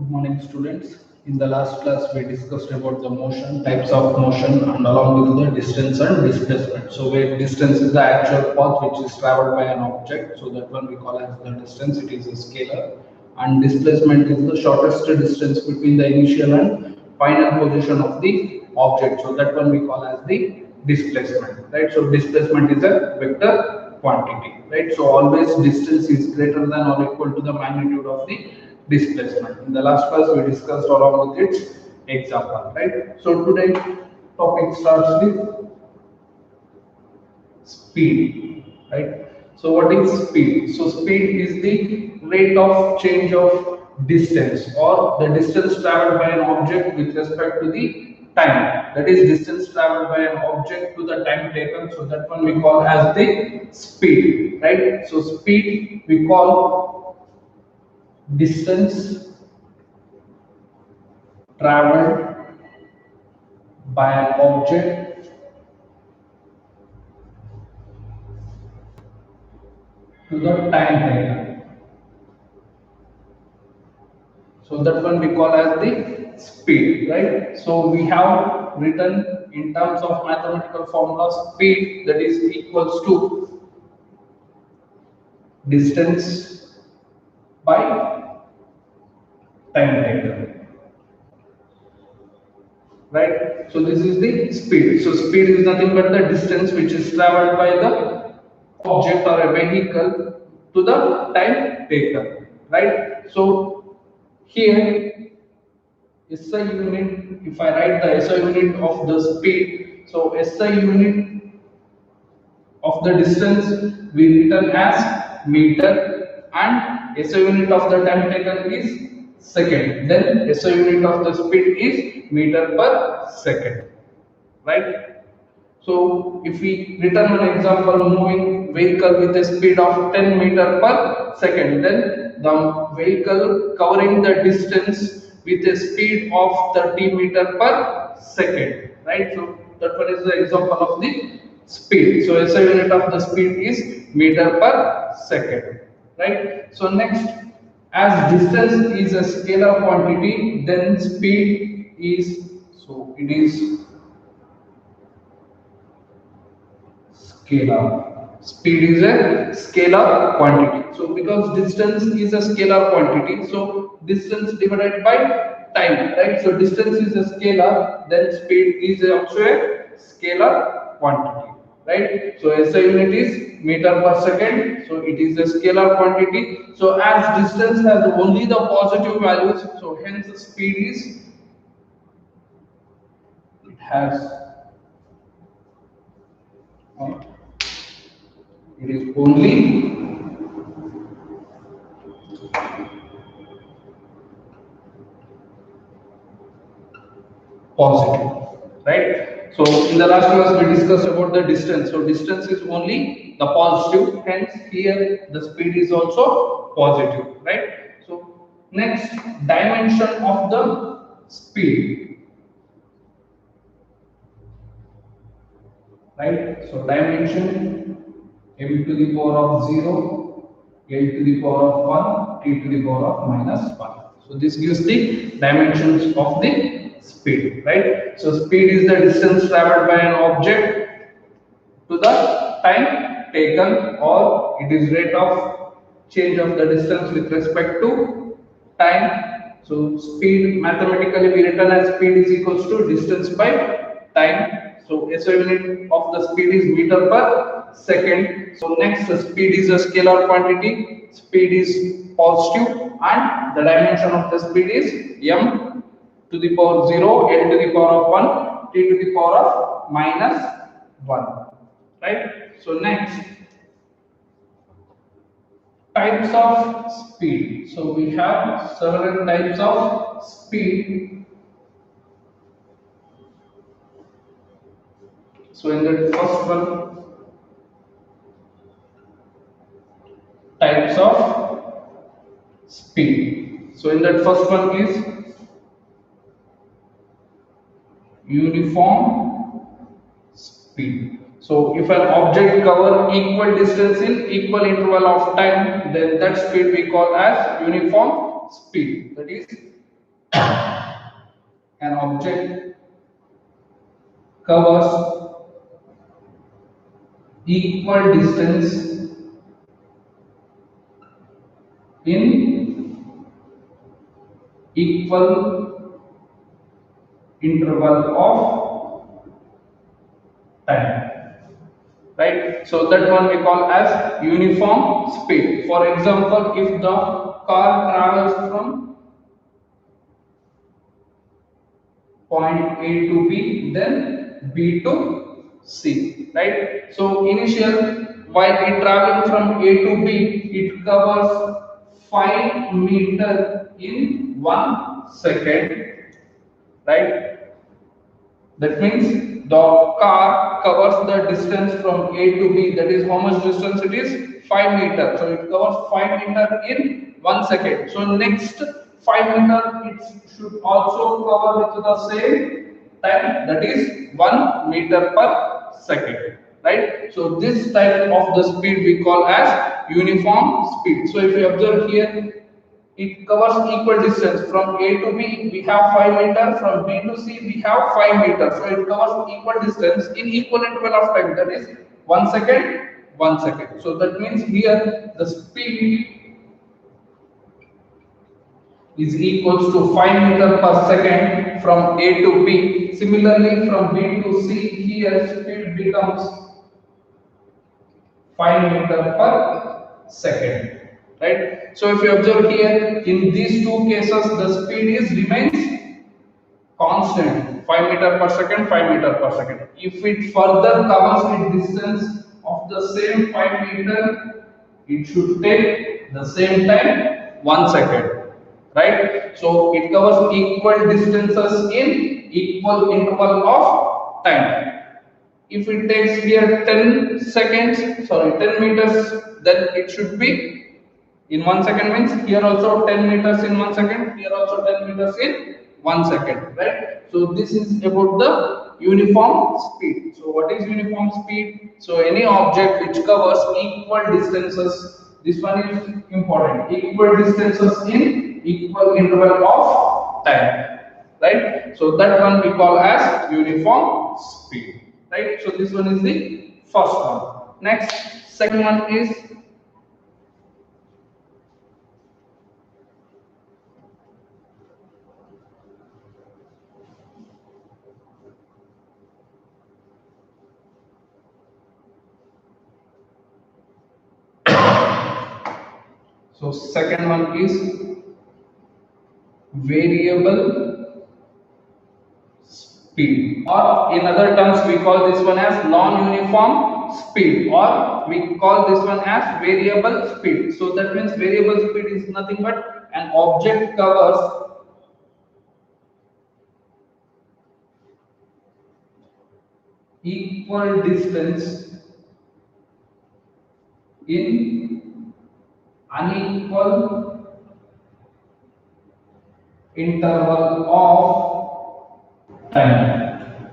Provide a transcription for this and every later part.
Good morning, students. In the last class, we discussed about the motion, types of motion, and along with the distance and displacement. So, where distance is the actual path which is traveled by an object, so that one we call as the distance. It is a scalar, and displacement is the shortest distance between the initial and final position of the object. So that one we call as the displacement, right? So displacement is a vector quantity, right? So always distance is greater than or equal to the magnitude of the displacement. In the last class, we discussed along with its example, right? So today topic starts with speed, right? So what is speed? So speed is the rate of change of distance or the distance traveled by an object with respect to the time. That is distance traveled by an object to the time taken. So that one we call as the speed, right? So speed we call distance traveled by an object to the time taken. So that one we call as the speed, right? So we have written in terms of mathematical formula speed that is equals to distance by time taken, right? So this is the speed. So speed is nothing but the distance which is traveled by the object or a vehicle to the time taken, right? So here SI unit, if I write the SI unit of the speed, so SI unit of the distance we written as meter and SI unit of the time taken is second. Then SI unit of the speed is meter per second, right? So if we return an example moving vehicle with a speed of 10 meter per second, then the vehicle covering the distance with a speed of 30 meter per second, right? So that one is the example of the speed. So SI unit of the speed is meter per second, right? So next, as distance is a scalar quantity, then speed is, so it is scalar. Speed is a scalar quantity. So because distance is a scalar quantity, so distance divided by time, right? So distance is a scalar, then speed is also a scalar quantity, right? So SI unit is meter per second, so it is a scalar quantity. So as distance has only the positive values, so hence the speed is, it has it is only positive, right? So in the last class we discussed about the distance. So distance is only the positive, hence here the speed is also positive, right? So next, dimension of the speed, right? So dimension m to the power of 0, l to the power of 1, t to the power of minus 1. So this gives the dimensions of the speed, right? So speed is the distance traveled by an object to the time taken, or it is rate of change of the distance with respect to time. So speed mathematically we written as speed is equals to distance by time. So SI unit of the speed is meter per second. So next, the speed is a scalar quantity. Speed is positive, and the dimension of the speed is m to the power 0, l to the power of 1, t to the power of minus 1, right? So next, types of speed. So we have several types of speed. So in the first one, types of speed. So in that first one is uniform speed. So if an object cover equal distance in equal interval of time, then that speed we call as uniform speed. That is an object covers equal distance in equal interval of time, right? So that one we call as uniform speed. For example, if the car travels from point A to B, then B to C, right? So initial, while it traveling from A to B, it covers 5 meter in 1 second, right? That means the car covers the distance from A to B. That is how much distance it is? 5 meter. So it covers 5 meter in 1 second. So next 5 meter it should also cover with the same time. That is 1 meter per second. Right? So this type of the speed we call as uniform speed. So if you observe here, it covers equal distance from A to B. We have 5 meter. From B to C, we have 5 meter. So it covers equal distance in equal interval of time. That is 1 second, 1 second. So that means here the speed is equals to 5 meter per second from A to B. Similarly, from B to C, here speed becomes 5 meter per second, right? So if you observe here, in these two cases the speed is remains constant, 5 meter per second, 5 meter per second. If it further covers the distance of the same 5 meter, it should take the same time 1 second, right? So it covers equal distances in equal interval of time. If it takes here 10 seconds, sorry, 10 meters, then it should be in 1 second means here also 10 meters in 1 second, here also 10 meters in 1 second, right? So this is about the uniform speed. So what is uniform speed? So any object which covers equal distances, this one is important, equal distances in equal interval of time, right? So that one we call as uniform speed, right? So this one is the first one. Next, second one is second one is variable speed, or in other terms we call this one as non-uniform speed, or we call this one as variable speed. So that means variable speed is nothing but an object covers equal distance in unequal interval of time,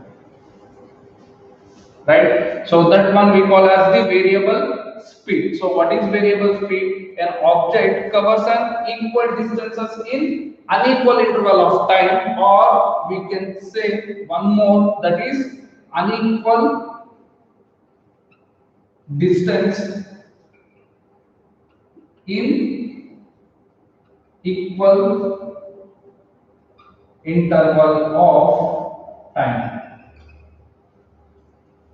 right? So that one we call as the variable speed. So what is variable speed? An object covers an equal distances in unequal interval of time, or we can say one more, that is unequal distance in equal interval of time,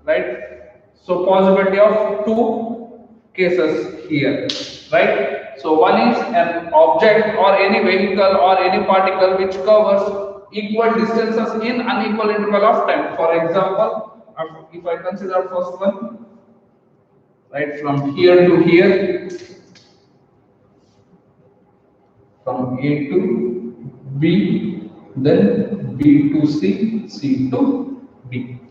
right? So possibility of two cases here, right? So one is an object or any vehicle or any particle which covers equal distances in unequal interval of time. For example, if I consider first one, right, from here to here, from A to B, then B to C, C to D.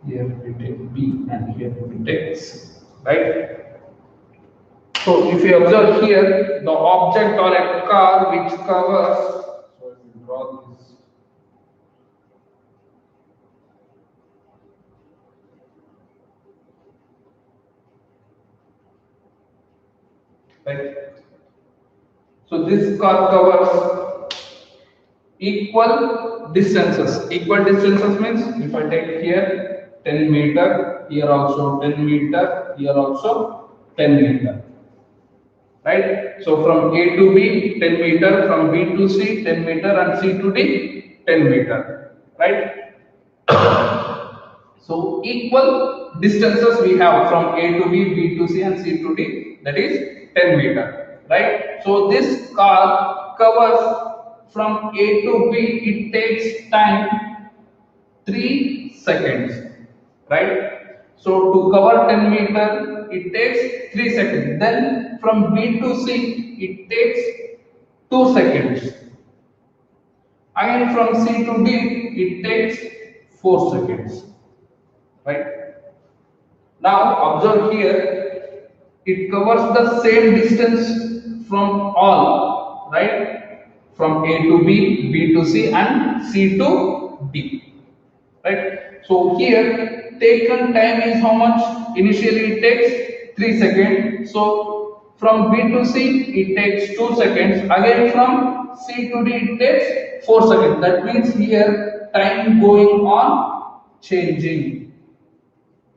Here we take B and here we take C, right? So if you observe here, the object or a car which covers, so if you draw this, right? So this car covers equal distances. Equal distances means if I take here 10 meter, here also 10 meter, here also 10 meter, right? So from A to B 10 meter, from B to C 10 meter, and C to D 10 meter, right? So equal distances we have from A to B, B to C, and C to D, that is 10 meter, right? So this car covers from A to B, it takes time 3 seconds, right? So to cover 10 meter, it takes 3 seconds. Then from B to C, it takes 2 seconds. Again from C to D, it takes 4 seconds, right? Now observe here, it covers the same distance from all, right? From A to B, B to C, and C to D, right? So here taken time is how much? Initially it takes 3 seconds. So from B to C it takes 2 seconds. Again from C to D it takes 4 seconds. That means here time going on changing,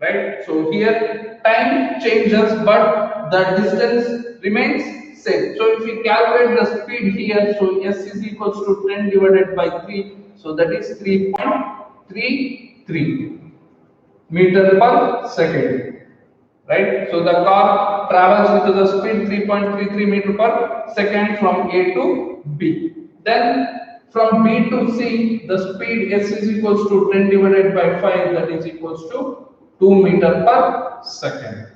right? So here time changes but the distance remains same. So if we calculate the speed here, so S is equals to 10 divided by 3, so that is 3.33 meter per second, right? So the car travels with the speed 3.33 meter per second from A to B. Then from B to C, the speed S is equals to 10 divided by 5, that is equals to 2 meter per second.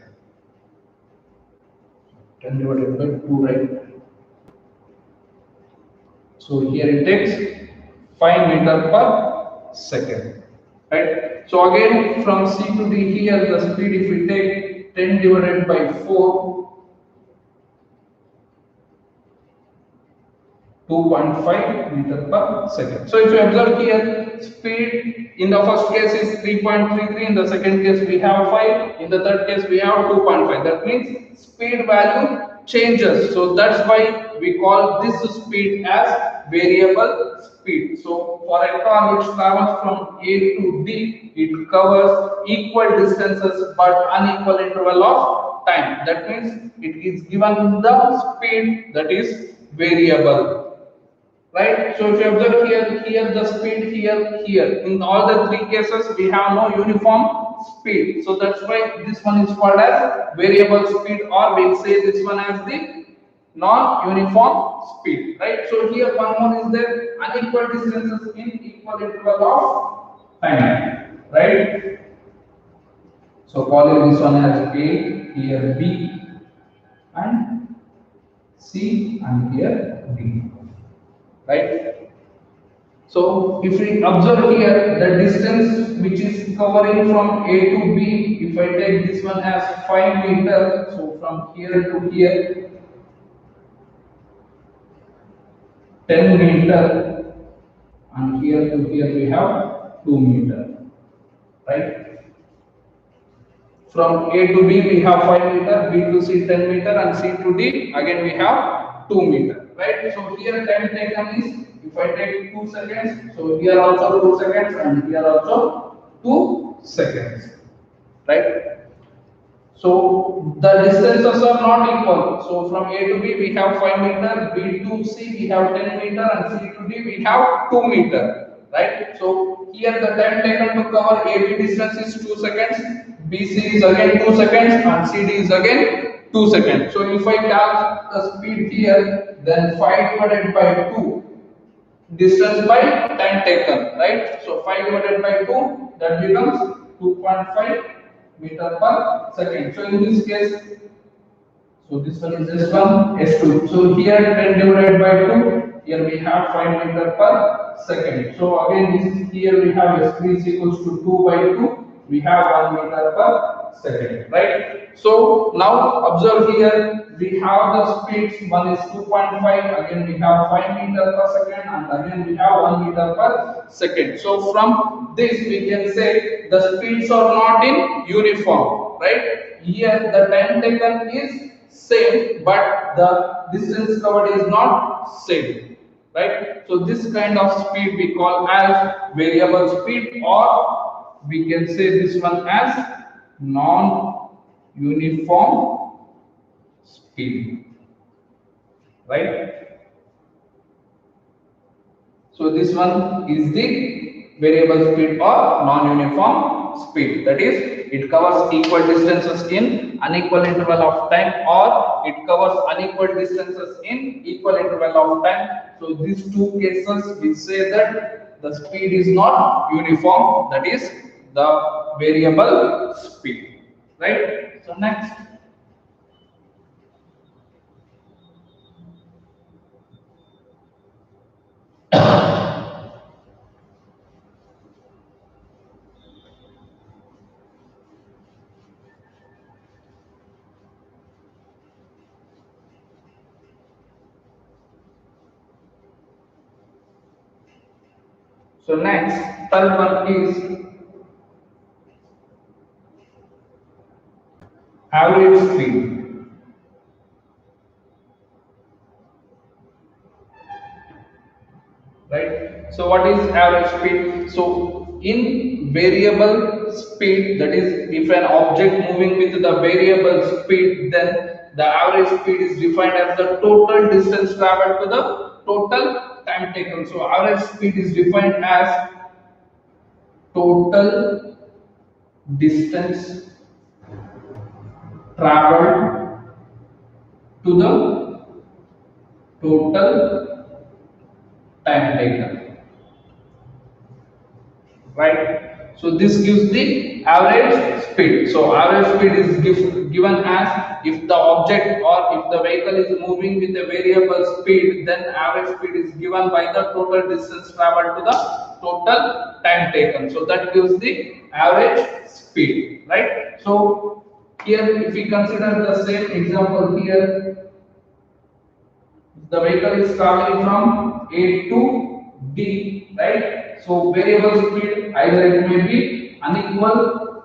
10 divided by 2, right? So here it takes 5 meter per second, right? So again from C to D, here the speed, if we take 10 divided by 4, 2.5 meter per second. So if you observe here, speed in the first case is 3.33, in the second case we have 5, in the third case we have 2.5. That means speed value changes. So that's why we call this speed as variable speed. So for a car which travels from A to D, it covers equal distances but unequal interval of time. That means it is given the speed that is variable, right? So if you observe here the speed, here. In all the three cases, we have no uniform speed. So that's why this one is called as variable speed, or we'll say this one as the non-uniform speed, right? So here one more is there, unequal distances in equal interval of time, right? So calling this one as A, here B, and C, and here D, right? So if we observe here the distance which is covering from A to B, if I take this one as 5 meters, so from here to here 10 meter, and here to here we have 2 meter, right? From A to B we have 5 meter, B to C 10 meter, and C to D again we have 2 meter, right? So here time taken is, if I take 2 seconds, so here also 2 seconds, and here also 2 seconds, right? So the distances are not equal. So from A to B we have 5 meter, B to C we have 10 meter, and C to D we have 2 meter, right? So here the time taken to cover AB distance is 2 seconds, BC is again 2 seconds, and CD is again 2 seconds. So if I calculate the speed here, then 5 divided by 2, distance by time taken, right? So 5 divided by 2, that becomes 2.5 meter per second. So in this case, so this one is this one S2. So here 10 divided by 2, here we have 5 meter per second. So again this is, here we have S3 is equals to 2 by 2, we have 1 meter per second, right? So now observe here, we have the speeds, one is 2.5, again we have 5 meter per second, and again we have 1 meter per second. So from this we can say the speeds are not in uniform, right? Here the time taken is same, but the distance covered is not same, right? So this kind of speed we call as variable speed, or we can say this one as non-uniform speed, right? So this one is the variable speed or non-uniform speed. That is, it covers equal distances in unequal interval of time, or it covers unequal distances in equal interval of time. So these two cases we say that the speed is not uniform. That is the variable speed, right? So next. So next, third one is average speed, right? So what is average speed? So in variable speed, that is, if an object moving with the variable speed, then the average speed is defined as the total distance traveled to the total time taken. So average speed is defined as total distance traveled to the total time taken, right? So this gives the average speed. So average speed is given as if the object or if the vehicle is moving with a variable speed, then average speed is given by the total distance traveled to the total time taken. So that gives the average speed, right? So here if we consider the same example here, the vehicle is traveling from A to D, right? So variable speed, either it may be unequal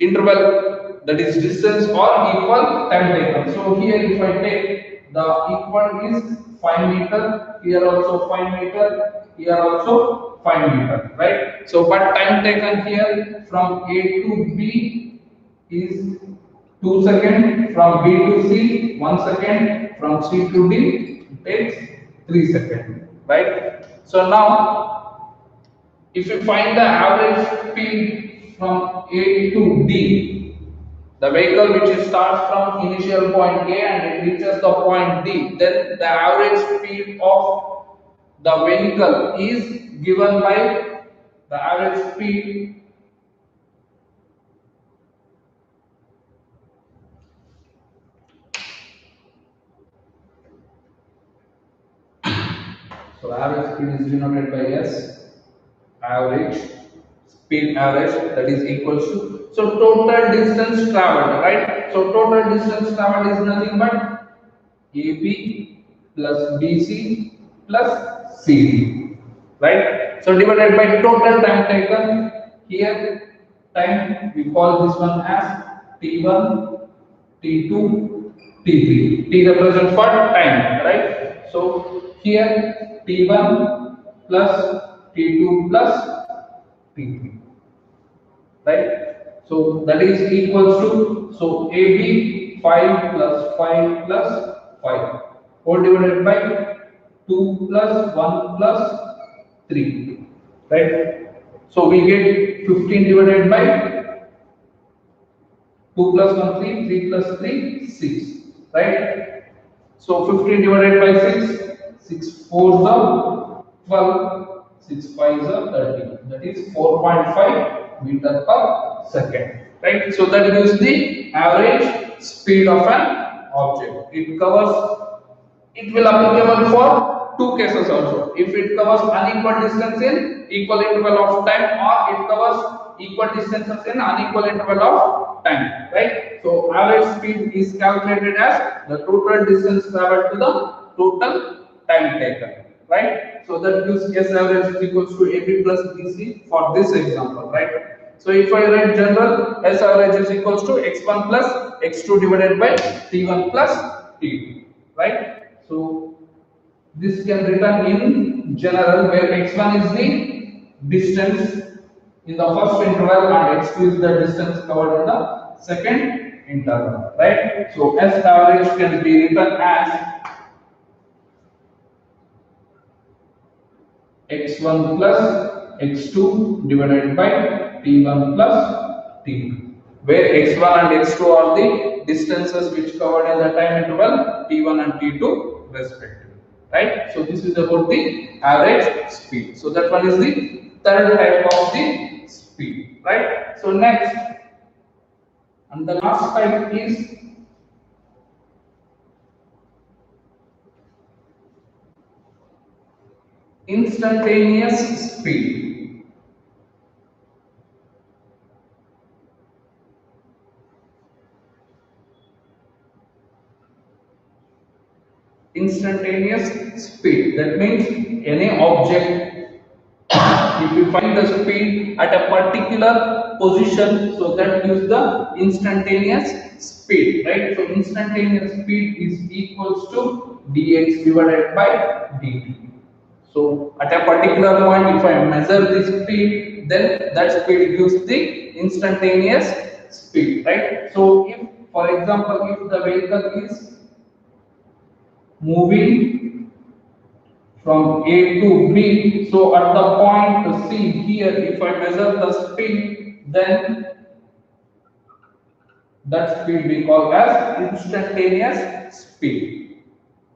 interval, that is distance, or equal time taken. So here if I take the equal is 5 meter, here also 5 meter, here also 5 meter, right? So but time taken here from A to B is 2 seconds, from B to C 1 second, from C to D it takes 3 seconds, right? So now if you find the average speed from A to D, the vehicle which starts from initial point A and it reaches the point D, then the average speed of the vehicle is given by the average speed. So average speed is denoted by S, average speed average, that is equals to, so total distance traveled, right? So total distance traveled is nothing but AB plus BC plus CD, right? So divided by total time taken. Here time we call this one as T1, T2, T3. T represents for time, right? So here T1 plus T2 plus T3, right? So that is equals to, so AB 5 plus 5 plus 5 whole divided by 2 plus 1 plus 3, right? So we get 15 divided by 2 plus 1 3, 3 plus 3 6, right? So 15 divided by 6, 6 4s are 12, 6 5s are 30. That is 4.5 meter per second, right? So that gives the average speed of an object. It covers. It will applicable for two cases also. If it covers unequal distance in equal interval of time, or it covers equal distances in unequal interval of time, right? So average speed is calculated as the total distance traveled to the total time taken, right? So that gives S average is equals to AB plus BC for this example, right? So if I write general, S average is equals to x1 plus x2 divided by t1 plus t2, right? So this can written in general, where x1 is the distance in the first interval and x2 is the distance covered in the second interval, right? So S average can be written as x1 plus x2 divided by t1 plus t2, where x1 and x2 are the distances which covered in the time interval t1 and t2 respectively, right? So this is about the average speed. So that one is the third type of the speed, right? So next, and the last type is instantaneous speed. Instantaneous speed, that means any object, if you find the speed at a particular position, so that gives the instantaneous speed, right? So instantaneous speed is equals to dx divided by dt. So at a particular point, if I measure the speed, then that speed gives the instantaneous speed, right? So if, for example, if the vehicle is moving from A to B. So at the point C here, if I measure the speed, then that speed we call as instantaneous speed,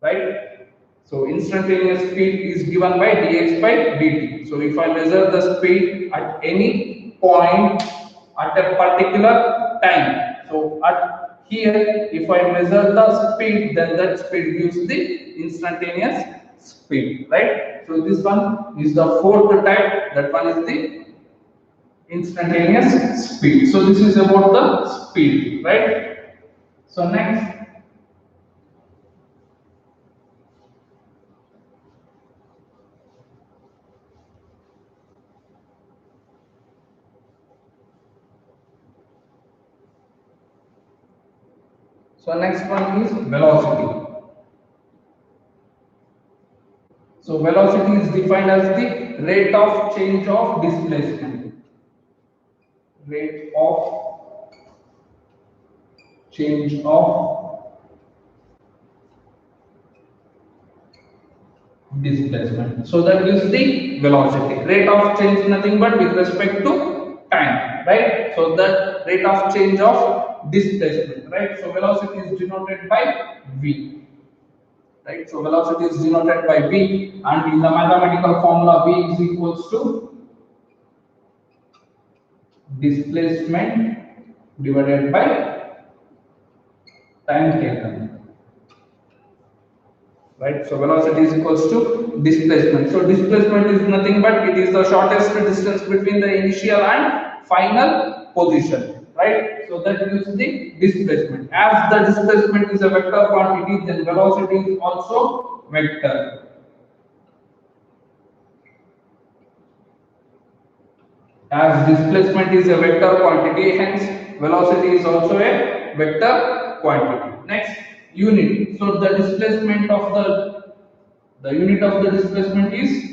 right? So instantaneous speed is given by dx by dt. So if I measure the speed at any point at a particular time, so at here, if I measure the speed, then that speed gives the instantaneous speed, right? So this one is the fourth type. That one is the instantaneous speed. So this is about the speed, right? So next, next one is velocity. So velocity is defined as the rate of change of displacement. Rate of change of displacement. So that is the velocity. Rate of change nothing but with respect to time, right? So that rate of change of displacement, right? So velocity is denoted by v, right? So velocity is denoted by v, and in the mathematical formula v is equals to displacement divided by time taken, right? So velocity is equals to displacement. So displacement is nothing but it is the shortest distance between the initial and final position, right? So that is the displacement. As the displacement is a vector quantity, then velocity is also vector. As displacement is a vector quantity, hence velocity is also a vector quantity. Next, unit. So the displacement of the unit of the displacement is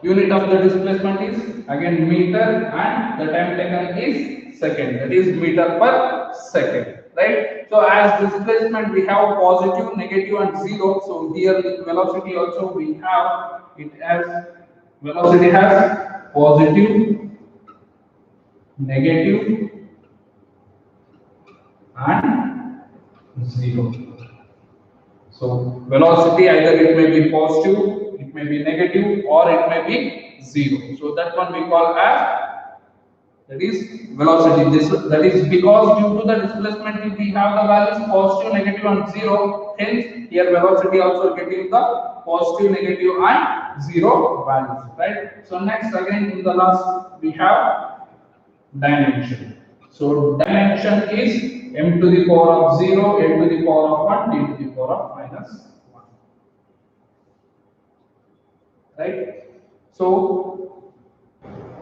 unit of the displacement is again meter, and the time taken is second, that is meter per second, right? So as displacement we have positive, negative and zero. So here in velocity also we have it as velocity has positive, negative and zero. So velocity either it may be positive, it may be negative, or it may be zero. So that one we call as, that is velocity. This, that is because due to the displacement we have the values positive, negative and zero. Hence here velocity also getting the positive, negative and zero values, right? So next again in the last we have dimension. So dimension is m to the power of 0, n to the power of 1, t to the power of minus 1. right? So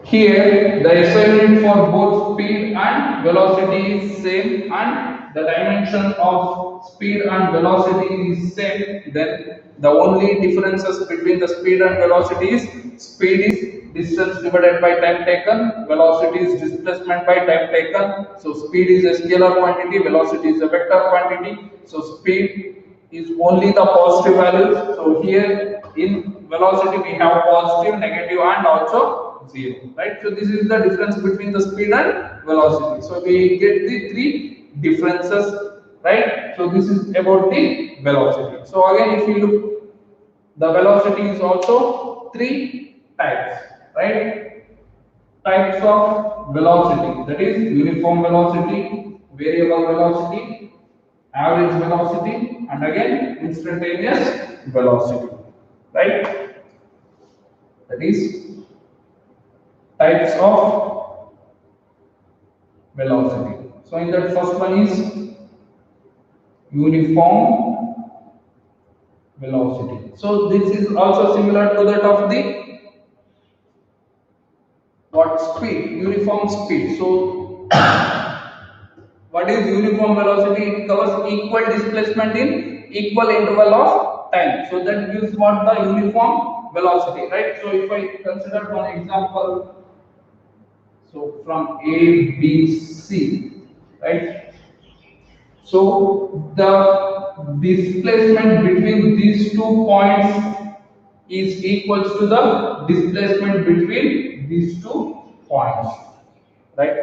here the SI unit for both speed and velocity is same, and the dimension of speed and velocity is same. Then the only differences between the speed and velocity is speed is distance divided by time taken, velocity is displacement by time taken. So speed is a scalar quantity, velocity is a vector quantity. So speed is only the positive values. So here in velocity we have positive, negative and also 0, right? So this is the difference between the speed and velocity. So we get the three differences, right? So this is about the velocity. So again, if you look, the velocity is also three types, right? Types of velocity, that is uniform velocity, variable velocity, average velocity, and again instantaneous velocity, right? That is types of velocity. So in that, first one is uniform velocity. So this is also similar to that of the what speed, uniform speed. So what is uniform velocity? It covers equal displacement in equal interval of time. So that gives what the uniform velocity, right? So if I consider one example, so from A, B, C, right? So the displacement between these 2 points is equals to the displacement between these 2 points, right?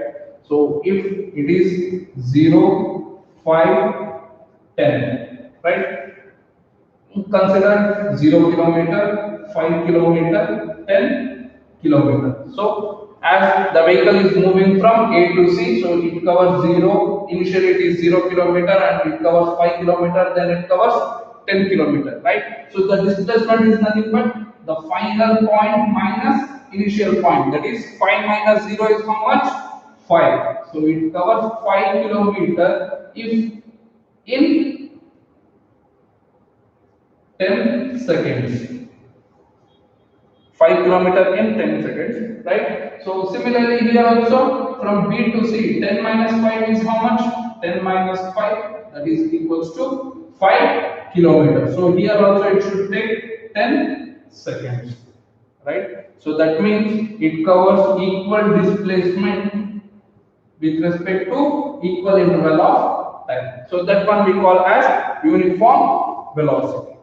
So if it is 0, 5, 10, right? Consider 0 kilometer, 5 kilometer, 10 kilometer. So as the vehicle is moving from A to C, so it covers 0, initially it is 0 kilometer and it covers 5 kilometer, then it covers 10 kilometer, right? So the displacement is nothing but the final point minus initial point, that is 5 minus 0 is how much? 5. So it covers 5 kilometer if in 10 seconds. 5 kilometer in 10 seconds, right? So similarly here also from B to C, 10 minus 5 is how much? 10 minus 5, that is equals to 5 kilometers. So here also it should take 10 seconds, right? So that means it covers equal displacement with respect to equal interval of time. So that one we call as uniform velocity,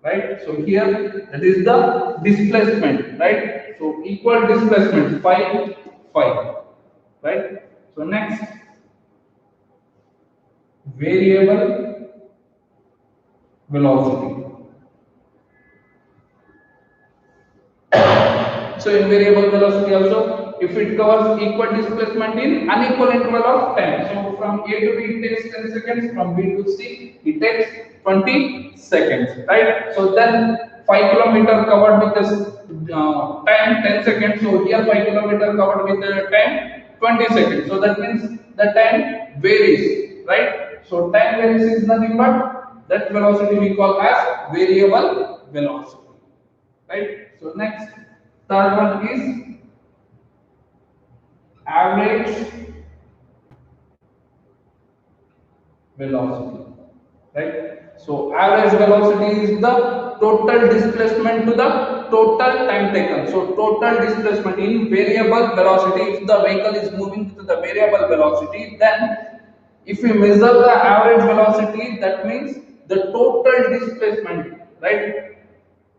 right? So here that is the displacement, right? So equal displacement 5, 5, right? So next, variable velocity. So in variable velocity also, if it covers equal displacement in unequal interval of time. So from A to B it takes 10 seconds, from B to C it takes 20 seconds, right? So then 5 kilometer covered with this time 10 seconds. So here 5 kilometer covered with the time 20 seconds. So that means the time varies, right? So time varies is nothing but that velocity we call as variable velocity, right? So next, third one is average velocity, right? So average velocity is the total displacement to the total time taken. So total displacement in variable velocity, if the vehicle is moving to the variable velocity, then if we measure the average velocity, that means the total displacement, right?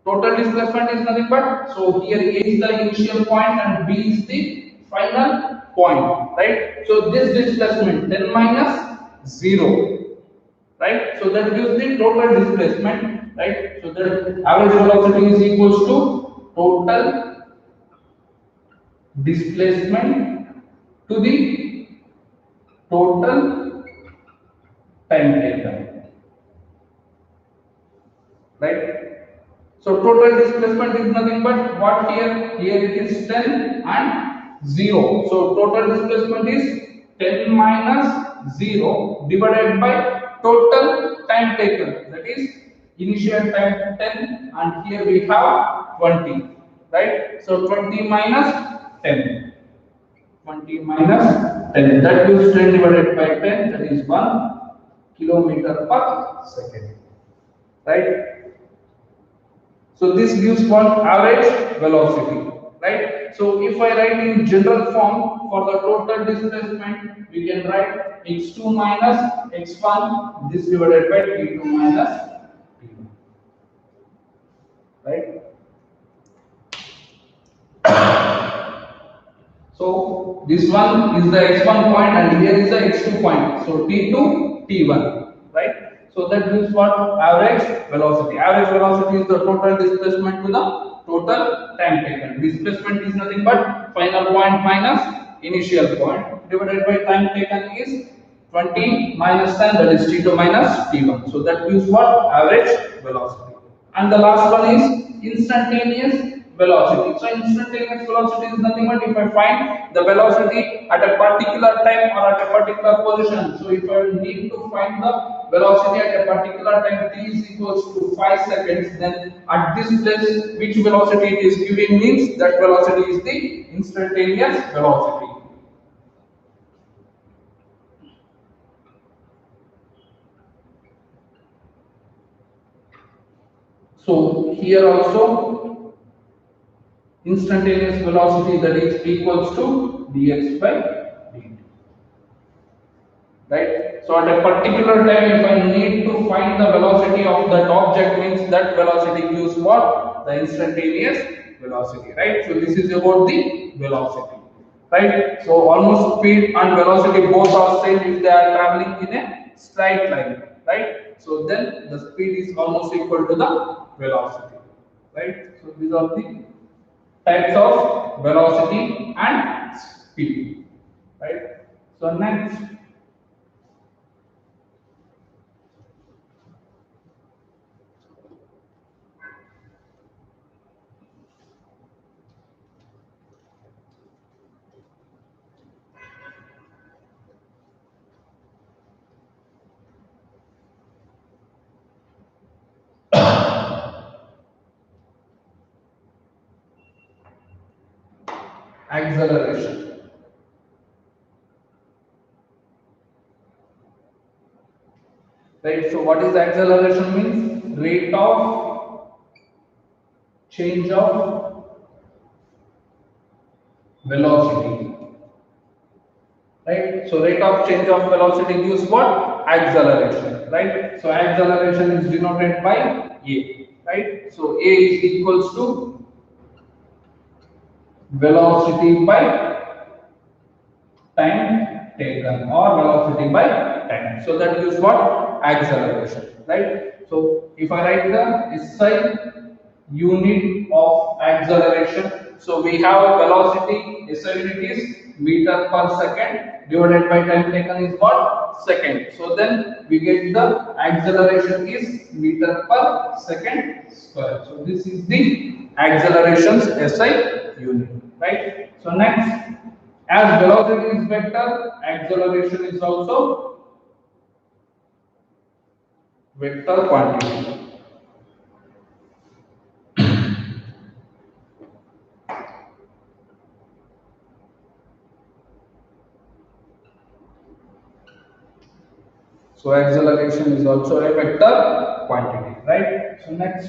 Total displacement is nothing but, so here A is the initial point and B is the final point, right? So this displacement 10 minus 0, right? So that gives the total displacement, right? So the average velocity is equals to total displacement to the total time taken, right? So total displacement is nothing but what here? Here it is 10 and 0. So total displacement is 10 minus 0 divided by total time taken. That is initial time 10 and here we have 20, right? So 20 minus 10. 20 minus 10. That gives 10 divided by 10, that is 1 kilometer per second, right? So this gives what? Average velocity, right? So if I write in general form for the total displacement, we can write x2 minus x1 this divided by t2 minus t1, right? So this one is the x1 point and here is the x2 point. So t2, t1, right? So that gives what? Average velocity. Average velocity is the total displacement to the total time taken. Displacement is nothing but final point minus initial point divided by time taken is 20 minus 10, that is t2 minus t1. So that gives what? Average velocity. And the last one is instantaneous velocity. So instantaneous velocity is nothing but if I find the velocity at a particular time or at a particular position. So if I need to find the velocity at a particular time t is equals to 5 seconds, then at this place which velocity it is giving means that velocity is the instantaneous velocity. So here also instantaneous velocity, that is equals to dx by dt, right? So at a particular time if I need to find the velocity of that object means that velocity gives what? The instantaneous velocity, right? So this is about the velocity, right? So almost speed and velocity both are same if they are traveling in a straight line, right? So then the speed is almost equal to the velocity, right? So these are the types of velocity and speed, right? So next, acceleration, right? So what is acceleration means? Rate of change of velocity, right? So rate of change of velocity gives what? Acceleration, right? So acceleration is denoted by a, right? So a is equals to velocity by time taken or velocity by time. So that gives what? Acceleration, right? So if I write the SI unit of acceleration, so we have velocity, SI unit is meter per second divided by time taken is what? Second. So then we get the acceleration is meter per second square. So this is the acceleration's SI unit, right? So next, as velocity is vector, acceleration is also vector quantity. So acceleration is also a vector quantity, right? So next,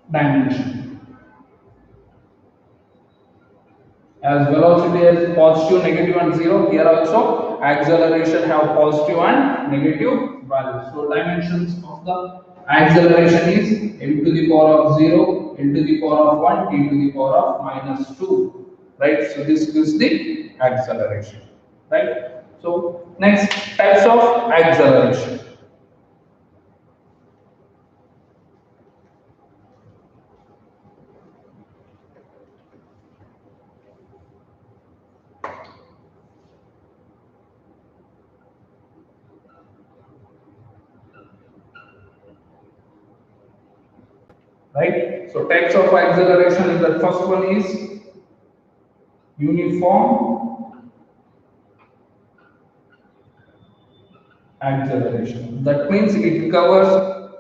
dimension. As velocity has positive, negative and 0, here also acceleration have positive and negative values. So dimensions of the acceleration is m to the power of 0, n to the power of 1, t to the power of minus 2, right? So this is the acceleration, right? So next, types of acceleration. Right? So types of acceleration is the first one is uniform acceleration. That means it covers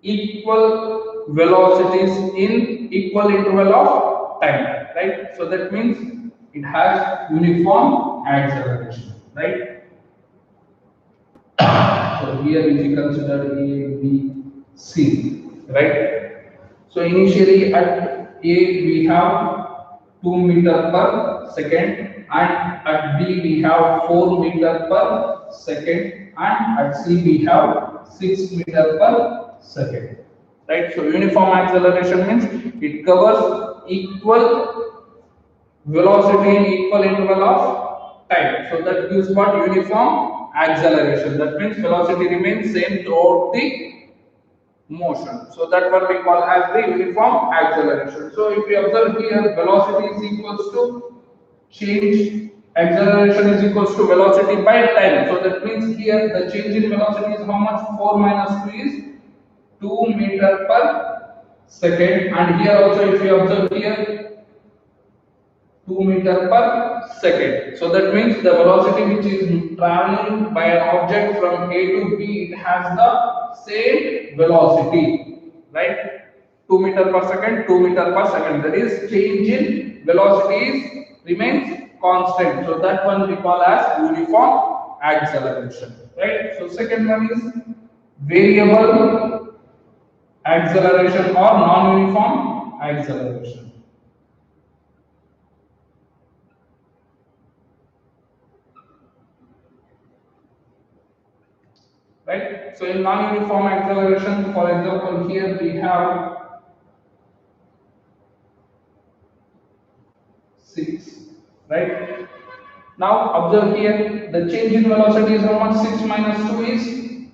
equal velocities in equal interval of time, right? So that means it has uniform acceleration, right? So here if you consider A, B, C, right? So initially at A we have 2 meter per second, and at B we have 4 meter per second, and at C we have 6 meter per second, right? So uniform acceleration means it covers equal velocity in equal interval of time. So that gives what? Uniform acceleration. That means velocity remains same throughout the motion. So that what we call as the uniform acceleration. So if we observe here, velocity is equals to change, acceleration is equals to velocity by time. So that means here the change in velocity is how much? 4 minus 2 is 2 meter per second, and here also if you observe here 2 meter per second. So that means the velocity which is traveling by an object from A to B, it has the same velocity, right? 2 meter per second, 2 meter per second. That is, change in velocities remains constant. So that one we call as uniform acceleration, right? So second one is variable acceleration or non-uniform acceleration. Right? So in non-uniform acceleration, for example, here we have 6, right? Now observe here, the change in velocity is how much? 6 minus 2 is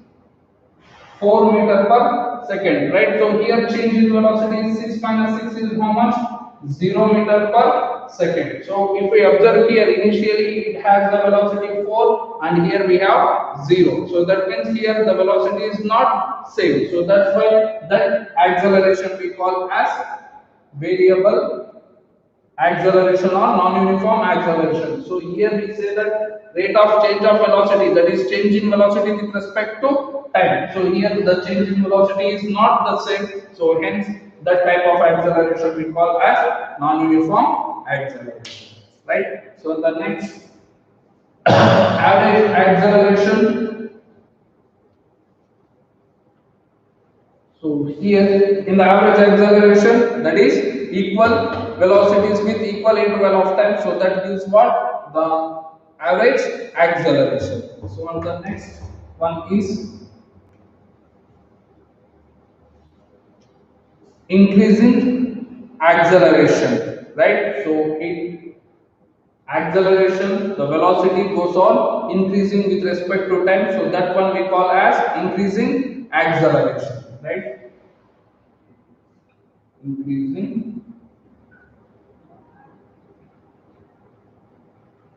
4 meter per second, right? So here change in velocity is 6 minus 6 is how much? 0 meter per second. So if we observe here, initially it has the velocity 4 and here we have 0. So that means here the velocity is not same. So that's why that acceleration we call as variable acceleration or non-uniform acceleration. So here we say that rate of change of velocity, that is change in velocity with respect to time. So here the change in velocity is not the same. So hence that type of acceleration we call as non-uniform acceleration. Right? So the next average acceleration. So here in the average acceleration, that is equal velocities with equal interval of time. So that gives what? The average acceleration. So on the next one is increasing acceleration, right? So in acceleration, the velocity goes on increasing with respect to time. So that one we call as increasing acceleration, right? Increasing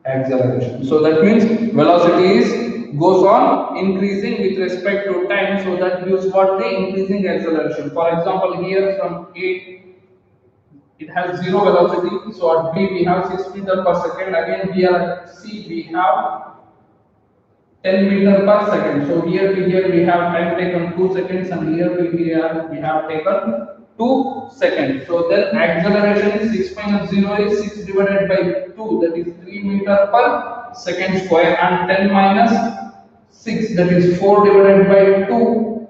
acceleration. So that means velocity is goes on increasing with respect to time. So that gives what? The increasing acceleration. For example, here from A it has 0 velocity. So at B we have 6 meter per second. Again here at C we have 10 meter per second. So here we have time taken 2 seconds, and here we have taken 2 seconds. So then acceleration is 6 minus 0 is 6 divided by 2, that is 3 meter per second square, and 10 minus 6, that is 4 divided by 2.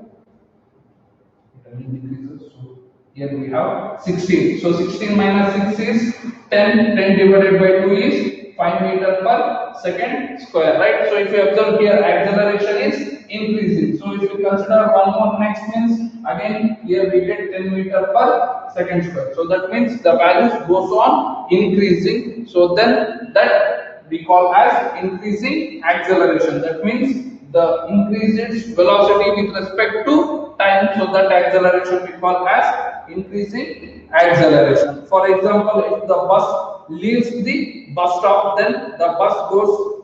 So here we have 16. So 16 minus 6 is 10. 10 divided by 2 is 5 meter per second square, right? So if you observe here, acceleration is increasing. So if you consider one more next means, again here we get 10 meter per second square. So that means the values goes on increasing. So then that we call as increasing acceleration. That means the increases velocity with respect to time. So that acceleration we call as increasing acceleration. For example, if the bus leaves the bus stop, then the bus goes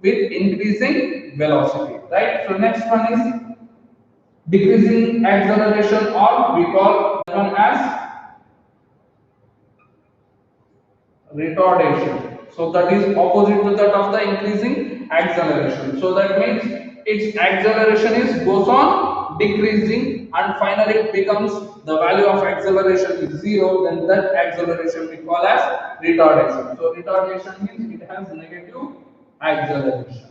with increasing velocity, right? So next one is decreasing acceleration, or we call that one as retardation. So that is opposite to that of the increasing acceleration. So that means its acceleration is goes on decreasing, and finally it becomes the value of acceleration is 0, then that acceleration we call as retardation. So retardation means it has negative acceleration.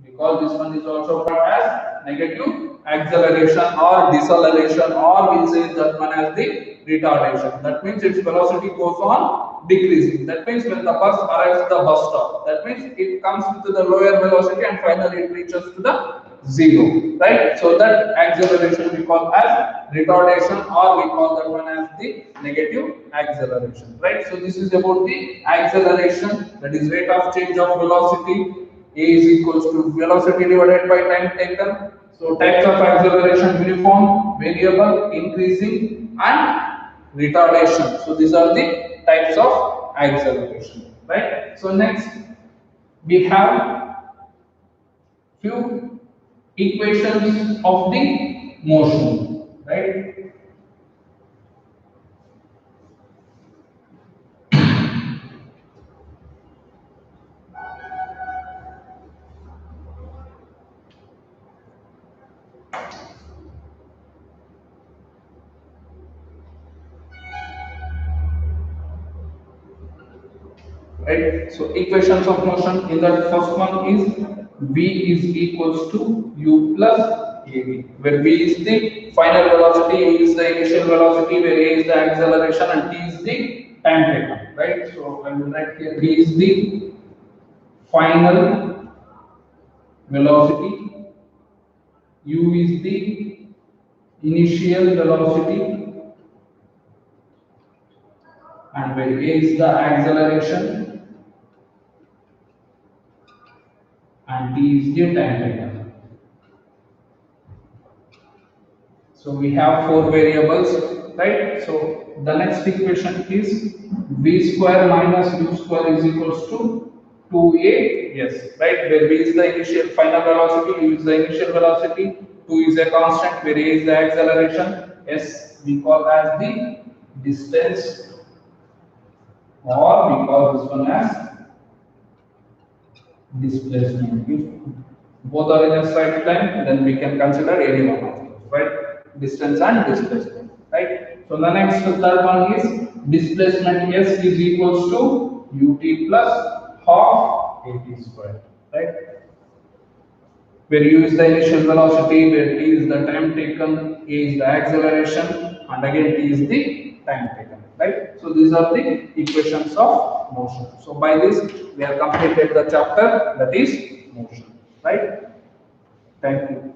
We call this one is also called as negative acceleration or deceleration, or we'll say that one as the retardation. That means its velocity goes on decreasing. That means when the bus arrives at the bus stop, that means it comes to the lower velocity and finally it reaches to the 0, right? So that acceleration we call as retardation, or we call that one as the negative acceleration, right? So this is about the acceleration, that is rate of change of velocity. A is equals to velocity divided by time taken. So types of acceleration: uniform, variable, increasing, and retardation. So these are the types of acceleration, right? So next we have few equations of the motion, right? Right, so equations of motion, in that first one is v is equals to u plus av, where v is the final velocity, u is the initial velocity, where a is the acceleration and t is the time taken, right? So I will write here v is the final velocity, u is the initial velocity, and where a is the acceleration and t is the time taken. So we have four variables, right? So the next equation is v square minus u square is equals to 2a, yes, right? Where v is the initial final velocity, u is the initial velocity, 2 is a constant, where a is the acceleration, s we call as the distance, or we call this one as displacement. If both are in a straight line, then we can consider any one of those, right? Distance and displacement, right? So the next third one is displacement s is equals to ut plus half at square, right? Where u is the initial velocity, where t is the time taken, a is the acceleration, and again t is the time taken, right? So these are the equations of motion. So by this we have completed the chapter, that is motion, right? Thank you.